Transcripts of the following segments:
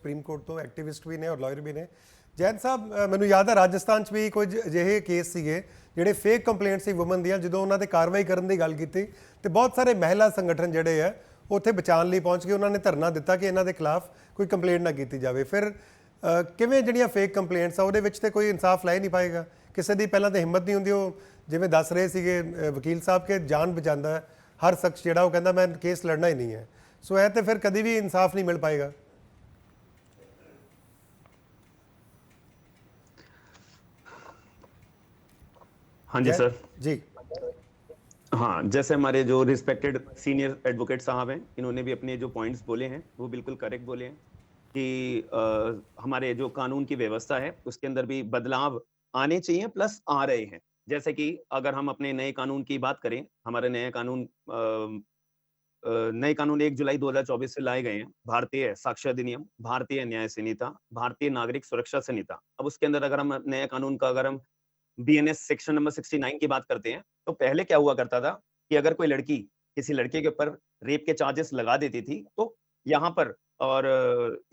Supreme court ਤੋਂ activist ਵੀ ਨੇ ਔਰ ਲਾਇਰ ਵੀ ਨੇ। ਜੈਨ ਸਾਹਿਬ, ਮੈਨੂੰ ਯਾਦ ਹੈ ਰਾਜਸਥਾਨ 'ਚ ਵੀ ਕੁਝ ਅਜਿਹੇ ਕੇਸ ਸੀਗੇ ਜਿਹੜੇ ਫੇਕ ਕੰਪਲੇਂਟ ਸੀ ਵੂਮਨ ਦੀਆਂ, ਜਦੋਂ ਉਹਨਾਂ ਤੇ ਕਾਰਵਾਈ ਕਰਨ ਦੀ ਗੱਲ ਕੀਤੀ ਤੇ ਬਹੁਤ ਸਾਰੇ ਮਹਿਲਾ ਸੰਗਠਨ ਜਿਹੜੇ ਆ ਉੱਥੇ ਬਚਾਉਣ ਲਈ ਪਹੁੰਚ ਗਏ। ਉਹਨਾਂ ਨੇ ਧਰਨਾ ਦਿੱਤਾ ਕਿ ਇਹਨਾਂ ਦੇ ਖਿਲਾਫ ਕੋਈ ਕੰਪਲੇਂਟ ਨਾ ਕੀਤੀ ਜਾਵੇ। ਫਿਰ ਕਿਵੇਂ ਜਿਹੜੀਆਂ ਫੇਕ ਕੰਪਲੇਂਟਸ ਆ ਉਹਦੇ ਵਿੱਚ ਤੇ ਕੋਈ ਇਨਸਾਫ ਲੈ ਨਹੀਂ ਪਾਏਗਾ। ਕਿਸੇ ਦੀ ਪਹਿਲਾਂ ਤਾਂ ਹਿੰਮਤ ਨਹੀਂ ਹੁੰਦੀ, ਉਹ ਜਿਵੇਂ ਦੱਸ ਰਹੇ ਸੀਗੇ ਵਕੀਲ ਸਾਹਿਬ ਕਿ ਜਾਨ ਬਚਾਉਂਦਾ ਹੈ ਹਰ ਸ਼ਖਸ ਜਿਹੜਾ, ਉਹ ਕਹਿੰਦਾ ਮੈਂ ਕੇਸ ਲੜਨਾ ਹੀ ਨਹੀਂ ਹੈ। ਸੋ ਇਹ ਤੇ ਫਿਰ ਕਦੀ ਵੀ ਇਨਸਾਫ ਨਹੀਂ ਮਿਲ ਪਾਏਗਾ। हाँ जी सर जी। हाँ, जैसे हमारे जो रिस्पेक्टेड सीनियर एडवोकेट साहब हैं, इन्होंने भी अपने जो पॉइंट्स बोले हैं वो बिल्कुल करेक्ट बोले हैं कि हमारे जो कानून की व्यवस्था है उसके अंदर भी बदलाव आने चाहिए, प्लस आ रहे हैं। जैसे कि अगर हम अपने नए कानून की बात करें, हमारे नए कानून 1 जुलाई 2024 से लाए गए हैं। भारतीय साक्ष्य अधिनियम, भारतीय न्याय संहिता, भारतीय नागरिक सुरक्षा संहिता। अब उसके अंदर अगर हम नए कानून का अगर हम बीएनएस सेक्शन नंबर 69 की बात करते हैं, तो पहले क्या हुआ करता था कि अगर कोई लड़की किसी लड़के के ऊपर रेप के चार्जेस लगा देती थी, तो यहाँ पर और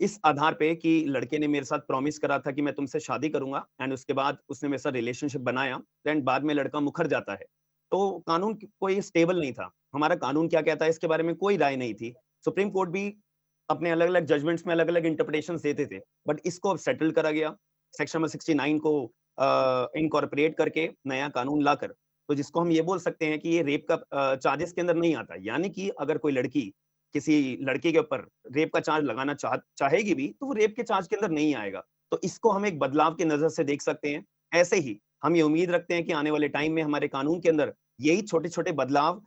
इस आधार पे कि लड़के ने मेरे साथ प्रॉमिस करा था कि मैं तुमसे शादी करूंगा, एंड उसके बाद उसने मेरे साथ रिलेशनशिप बनाया, एंड बाद में लड़का मुकर जाता है, तो कानून कोई स्टेबल नहीं था। हमारा कानून क्या कहता है इसके बारे में कोई राय नहीं थी। सुप्रीम कोर्ट भी अपने अलग अलग जजमेंट्स में अलग अलग इंटरप्रिटेशन देते थे, बट इसको अब सेटल करा गया सेक्शन नंबर 69 को इनकॉर्पोरेट करके नया कानून लाकर, तो जिसको हम ये बोल सकते हैं कि ये रेप का चार्जेस के अंदर नहीं आता। यानी कि अगर कोई लड़की किसी लड़के के ऊपर रेप का चार्ज लगाना चाहेगी भी, तो वो रेप के चार्ज के अंदर नहीं आएगा। तो इसको हम एक बदलाव की नजर से देख सकते हैं। ऐसे ही हम ये उम्मीद रखते हैं कि आने वाले टाइम में हमारे कानून के अंदर यही छोटे छोटे बदलाव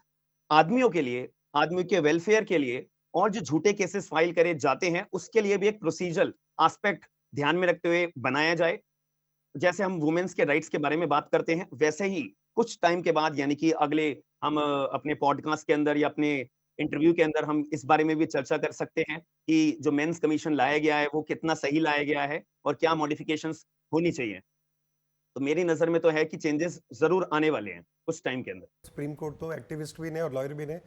आदमियों के लिए, आदमियों के वेलफेयर के लिए, और जो झूठे केसेस फाइल करे जाते हैं उसके लिए भी एक प्रोसीजरल एस्पेक्ट ध्यान में रखते हुए बनाया जाए। जैसे हम वुमेन्स के राइट्स के बारे में बात करते हैं, वैसे ही कुछ टाइम के बाद, यानी कि अगले हम अपने पॉडकास्ट के अंदर या अपने इंटरव्यू के अंदर हम इस बारे में भी चर्चा कर सकते हैं कि जो मेंस कमीशन लाया गया है वो कितना सही लाया गया है और क्या मॉडिफिकेशंस होनी चाहिए। तो मेरी नजर में तो है कि चेंजेस जरूर आने वाले हैं कुछ टाइम के अंदर। ਸੁਪਰੀਮ ਕੋਰਟ ਤੋਂ ਐਕਟਿਵਿਸਟ ਵੀ ਨੇ ਔਰ ਲਾਇਰ ਵੀ ਨੇ।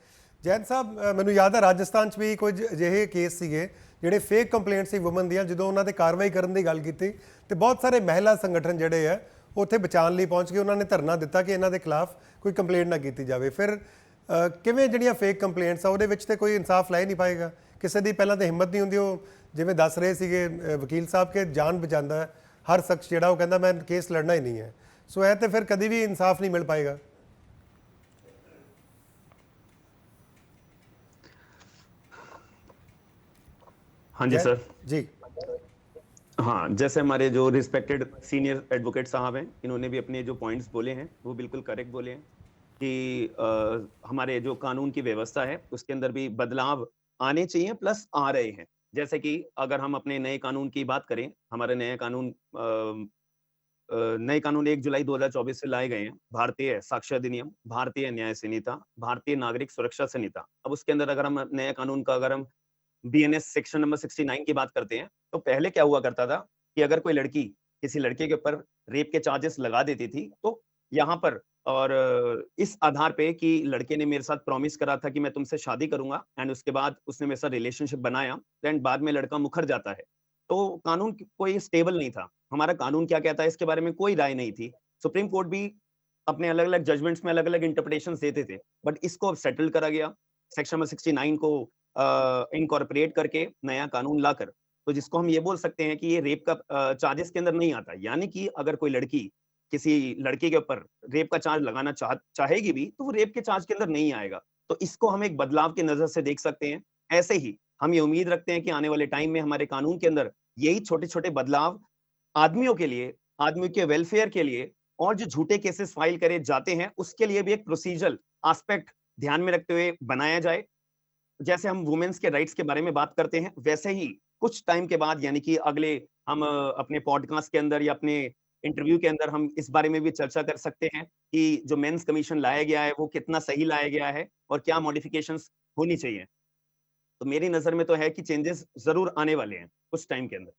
ਜੈਨ ਸਾਹਿਬ, ਮੈਨੂੰ ਯਾਦ ਹੈ ਰਾਜਸਥਾਨ 'ਚ ਵੀ ਕੁਝ ਅਜਿਹੇ ਕੇਸ ਸੀਗੇ ਜਿਹੜੇ ਫੇਕ ਕੰਪਲੇਂਟ ਸੀ ਵੂਮਨ ਦੀਆਂ, ਜਦੋਂ ਉਹਨਾਂ ਤੇ ਕਾਰਵਾਈ ਕਰਨ ਦੀ ਗੱਲ ਕੀਤੀ ਤੇ ਬਹੁਤ ਸਾਰੇ ਮਹਿਲਾ ਸੰਗਠਨ ਜਿਹੜੇ ਆ ਉੱਥੇ ਬਚਾਉਣ ਲਈ ਪਹੁੰਚ ਗਏ। ਉਹਨਾਂ ਨੇ ਧਰਨਾ ਦਿੱਤਾ ਕਿ ਇਹਨਾਂ ਦੇ ਖਿਲਾਫ ਕੋਈ ਕੰਪਲੇਂਟ ਨਾ ਕੀਤੀ ਜਾਵੇ। ਫਿਰ ਕਿਵੇਂ ਜਿਹੜੀਆਂ ਫੇਕ ਕੰਪਲੇਂਟਸ ਆ ਉਹਦੇ ਵਿੱਚ ਤੇ ਕੋਈ ਇਨਸਾਫ ਲੈ ਨਹੀਂ ਪਾਏਗਾ। ਕਿਸੇ ਦੀ ਪਹਿਲਾਂ ਤਾਂ ਹਿੰਮਤ ਨਹੀਂ ਹੁੰਦੀ, ਉਹ ਜਿਵੇਂ ਦੱਸ ਰਹੇ ਸੀਗੇ ਵਕੀਲ ਸਾਹਿਬ ਕਿ ਜਾਨ ਬਚਾਉਂਦਾ ਹੈ ਹਰ ਸ਼ਖਸ ਜਿਹੜਾ, ਉਹ ਕਹਿੰਦਾ ਮੈਂ ਕੇਸ ਲੜਨਾ ਹੀ ਨਹੀਂ ਹੈ। ਸੋ ਇਹ ਤੇ ਫਿਰ ਕਦੀ ਵੀ ਇਨਸਾਫ ਨਹੀਂ ਮਿਲ ਪਾਏਗਾ। हाँ जी सर जी। हाँ, जैसे हमारे जो रिस्पेक्टेड सीनियर एडवोकेट साहब हैं, इन्होंने भी अपने जो पॉइंट्स बोले हैं वो बिल्कुल करेक्ट बोले हैं कि हमारे जो कानून की व्यवस्था है उसके अंदर भी बदलाव आने चाहिए, प्लस आ रहे हैं। जैसे कि अगर हम अपने नए कानून की बात करें, हमारे नए कानून 1 जुलाई 2024 से लाए गए हैं। भारतीय साक्ष्य अधिनियम, भारतीय न्याय संहिता, भारतीय नागरिक सुरक्षा संहिता। अब उसके अंदर अगर हम नए कानून का अगर हम बीएनएस सेक्शन नंबर 69 की बात करते हैं, तो पहले क्या हुआ करता था कि अगर कोई लड़की किसी लड़के के ऊपर रेप के चार्जेस लगा देती थी, तो यहाँ पर और इस आधार पे कि लड़के ने मेरे साथ प्रॉमिस करा था कि मैं तुमसे शादी करूंगा, एंड उसके बाद उसने मेरे साथ रिलेशनशिप बनाया, एंड बाद में लड़का मुकर जाता है, तो कानून कोई स्टेबल नहीं था। हमारा कानून क्या कहता है इसके बारे में कोई राय नहीं थी। सुप्रीम कोर्ट भी अपने अलग अलग जजमेंट्स में अलग अलग इंटरप्रिटेशन देते थे, बट इसको अब सेटल करा गया सेक्शन नंबर 69 को इनकॉर्पोरेट करके नया कानून लाकर, तो जिसको हम ये बोल सकते हैं कि ये रेप का चार्जेस के अंदर नहीं आता। यानी कि अगर कोई लड़की किसी लड़के के ऊपर रेप का चार्ज लगाना चाहेगी भी, तो वो रेप के चार्ज के अंदर नहीं आएगा। तो इसको हम एक बदलाव की नजर से देख सकते हैं। ऐसे ही हम ये उम्मीद रखते हैं कि आने वाले टाइम में हमारे कानून के अंदर यही छोटे छोटे बदलाव आदमियों के लिए, आदमियों के वेलफेयर के लिए, और जो झूठे केसेस फाइल करे जाते हैं उसके लिए भी एक प्रोसीजरल एस्पेक्ट ध्यान में रखते हुए बनाया जाए। जैसे हम वुमेन्स के राइट्स के बारे में बात करते हैं, वैसे ही कुछ टाइम के बाद, यानी कि अगले हम अपने पॉडकास्ट के अंदर या अपने इंटरव्यू के अंदर हम इस बारे में भी चर्चा कर सकते हैं कि जो मेंस कमीशन लाया गया है वो कितना सही लाया गया है और क्या मॉडिफिकेशंस होनी चाहिए। तो मेरी नजर में तो है कि चेंजेस जरूर आने वाले हैं कुछ टाइम के अंदर।